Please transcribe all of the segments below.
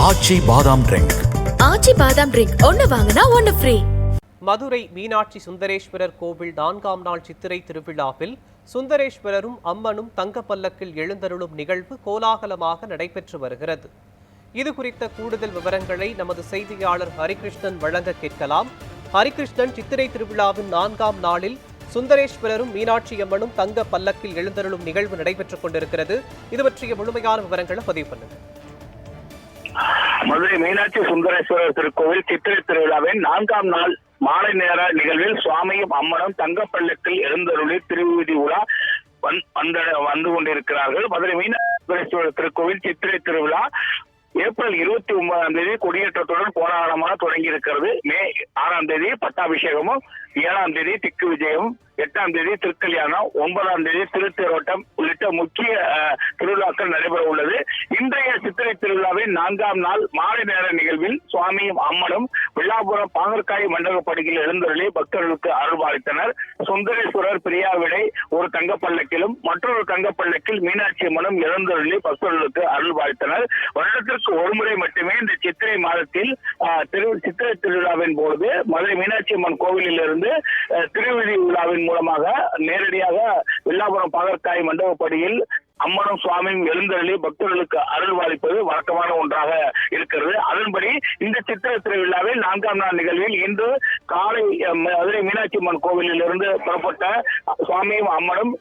ஆச்சி பாதாம் ட்ரிங்க். ஆச்சி பாதாம் ட்ரிங்க் ஒன்னு வாங்கினா ஒன்னு ஃப்ரீ. மதுரை மீனாட்சி சுந்தரேஸ்வரர் கோவில் 4ஆம் நாள் சித்திரை திருவிழாவில் சுந்தரேஸ்வரரும் அம்மனும் தங்கப்பல்லக்கில் எழுந்தருளும் நிகழ்வு கோலாகலமாக நடைபெற்று வருகிறது. இது குறித்த கூடுதல் விவரங்களை நமது செய்தியாளர் ஹரிகிருஷ்ணன் வழங்க கேட்கலாம். ஹரிகிருஷ்ணன், சித்திரை திருவிழாவின் 4ஆம் நாளில் சுந்தரேஸ்வரரும் மீனாட்சி அம்மனும் தங்க பல்லக்கில் எழுந்தருளும் நிகழ்வு நடைபெற்றுக் கொண்டிருக்கிறது. இது பற்றிய முழுமையான விவரங்களை பதிவு பண்ணுங்க. மதுரை மீனாட்சி சுந்தரேஸ்வரர் திருக்கோவில் சித்திரை திருவிழாவின் 4ஆம் நாள் மாலை நேர நிகழ்வில் சுவாமியும் அம்மனும் தங்கப்பல்லக்கில் எழுந்தருளி திருவீதி உலா வந்து கொண்டிருக்கிறார்கள். மதுரை மீனாட்சி சுந்தரேஸ்வரர் திருக்கோவில் சித்திரை திருவிழா ஏப்ரல் 29ஆம் தேதி கொடியேற்றத்துடன் கோலாகலமாக தொடங்கி இருக்கிறது. மே 6ஆம் தேதி பட்டாபிஷேகமும், 7ஆம் தேதி திக்கு விஜயமும், 8ஆம் தேதி திருக்கல்யாணம், 9ஆம் தேதி திருத்தேரோட்டம் உள்ளிட்ட முக்கிய திருவிழாக்கள் நடைபெற உள்ளது. இன்றைய சித்திரை திருவிழாவின் 4ஆம் நாள் மாலை நேர நிகழ்வில் சுவாமியும் அம்மனும் வில்லாபுரம் பாகற்காய் மண்டபப்படியில் எழுந்தருளி பக்தர்களுக்கு அருள்பாலித்தனர். சுந்தரேஸ்வரர் பிரியாவிடை ஒரு தங்கப்பல்லக்கிலும் மற்றொரு தங்கப்பல்லக்கில் மீனாட்சி அம்மனும் எழுந்தருளி பக்தர்களுக்கு அருள்பாலித்தனர். வருடத்திற்கு ஒருமுறை மட்டுமே இந்த சித்திரை மாதத்தில் சித்திரை திருவிழாவின் போது மதுரை மீனாட்சி அம்மன் கோவிலில் இருந்து திருவிழி விழாவின் மூலமாக நேரடியாக வில்லாபுரம் பாகற்காய் மண்டபப்படியில் அம்மனும் சுவாமியும் எழுந்தருளி பக்தர்களுக்கு அருள்வாளிப்பது வழக்கமான ஒன்றாக இருக்கிறது. அதன்படி இந்த சித்திரை திருவிழாவில் 4ஆம் நாள் நிகழ்வில் இன்று காலை மதுரை மீனாட்சி அம்மன் கோவிலில் இருந்து புறப்பட்ட சுவாமியும் அம்மனும்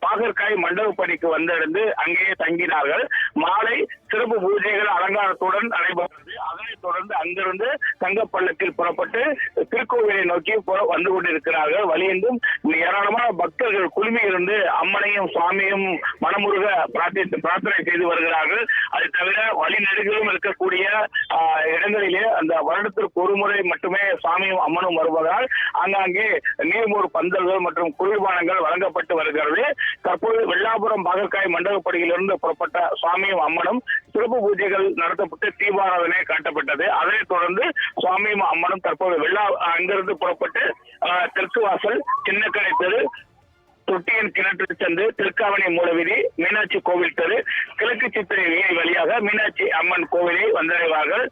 பாகற்காய் மண்டபப்படிக்கு வந்தடைந்து அங்கேயே தங்கினார்கள். மாலை சிறப்பு பூஜைகள் அலங்காரத்துடன் நடைபெற்றது. அதனைத் தொடர்ந்து அங்கிருந்து தங்கப்பல்லக்கில் புறப்பட்டு திருக்கோவிலை நோக்கி வந்து கொண்டிருக்கிறார்கள். வழியெங்கும் ஏராளமான பக்தர்கள் குழுமி இருந்து அம்மனையும் சுவாமியும் மனமுருக பிரார்த்தனை செய்து வருகிறார்கள். அது தவிர வழிநெடுகிலும் இருக்கக்கூடிய இடங்களிலே அந்த வருடத்திற்கு ஒரு முறை மட்டுமே சுவாமியும் அம்மனும் வருவதால் ஆங்காங்கே நீர்மூர் பந்தல்கள் மற்றும் குளிர்பானங்கள் வழங்கப்பட்டு வருகிறது. தற்போது வில்லாபுரம் பாகற்காய் மண்டபப்படியிலிருந்து புறப்பட்ட சுவாமியும் அம்மனும் சிறப்பு பூஜைகள் நடத்தப்பட்டு தீபாராதனை காட்டப்பட்டது. அதனைத் தொடர்ந்து சுவாமியும் அம்மனும் தற்போது அங்கிருந்து புறப்பட்டு தெற்கு வாசல், சின்னக்கடை தெரு, தொட்டியன் கிணற்று சந்து, திருக்காவணி மூலவீதி, மீனாட்சி கோவில் தெரு, கிழக்கு சித்திரை வீதி வழியாக மீனாட்சி அம்மன் கோவிலை வந்தடைவார்கள்.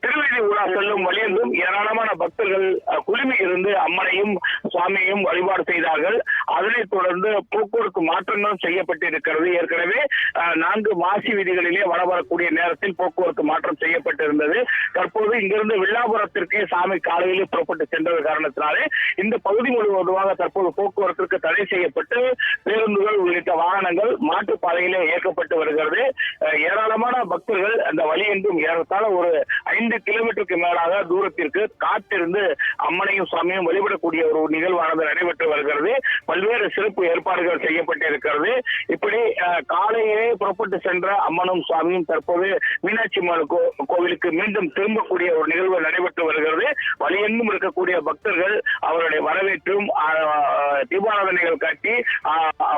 திருவீதி உலா செல்லும் வழியெங்கும் ஏராளமான பக்தர்கள் குழுமி இருந்து அம்மனையும் சுவாமியையும் வழிபாடு செய்தார்கள். அதனைத் தொடர்ந்து போக்குவரத்து மாற்றங்களும் செய்யப்பட்டிருக்கிறது. ஏற்கனவே 4 மாசி வீதிகளிலே வரக்கூடிய நேரத்தில் போக்குவரத்து மாற்றம் செய்யப்பட்டிருந்தது. தற்போது இங்கிருந்து வில்லாபுரத்திற்கே சாமி காலையிலே புறப்பட்டு சென்றது காரணத்தினாலே இந்த பகுதி முழுவதுமாக தற்போது போக்குவரத்திற்கு தடை செய்யப்பட்டு பேருந்துகள் உள்ளிட்ட வாகனங்கள் மாட்டுப்பாதையிலே இயக்கப்பட்டு வருகிறது. ஏராளமான பக்தர்கள் அந்த வழியெங்கும் ஏறத்தாழ ஒரு 5 கிலோமீட்டருக்கு மேலாக தூரத்திற்கு காத்திருந்து அம்மனையும் சுவாமியும் வழிபடக்கூடிய ஒரு நிகழ்வானது நடைபெற்று வருகிறது. பல்வேறு சிறப்பு ஏற்பாடுகள் செய்யப்பட்டிருக்கிறது. இப்படி காலையிலே புறப்பட்டு சென்ற அம்மனும் சுவாமியும் தற்போது மீனாட்சி அம்மன் கோவிலுக்கு மீண்டும் திரும்பக்கூடிய ஒரு நிகழ்வு நடைபெற்று வருகிறது. வழியெங்கும் இருக்கக்கூடிய பக்தர்கள் அவருடைய வரவேற்றும் தீபாராதனைகள் காட்டி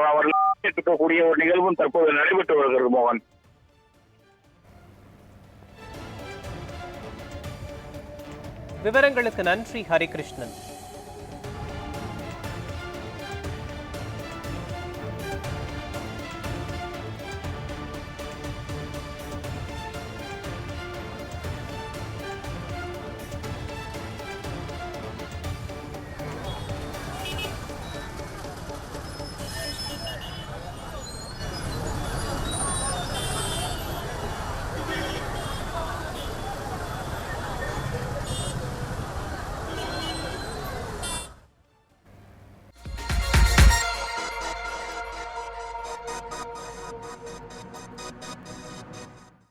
அவர்கள் இருக்கக்கூடிய ஒரு நிகழ்வும் தற்போது நடைபெற்று வருகிறது. மோகன், விவரங்களுக்கு நன்றி ஹரிகிருஷ்ணன்.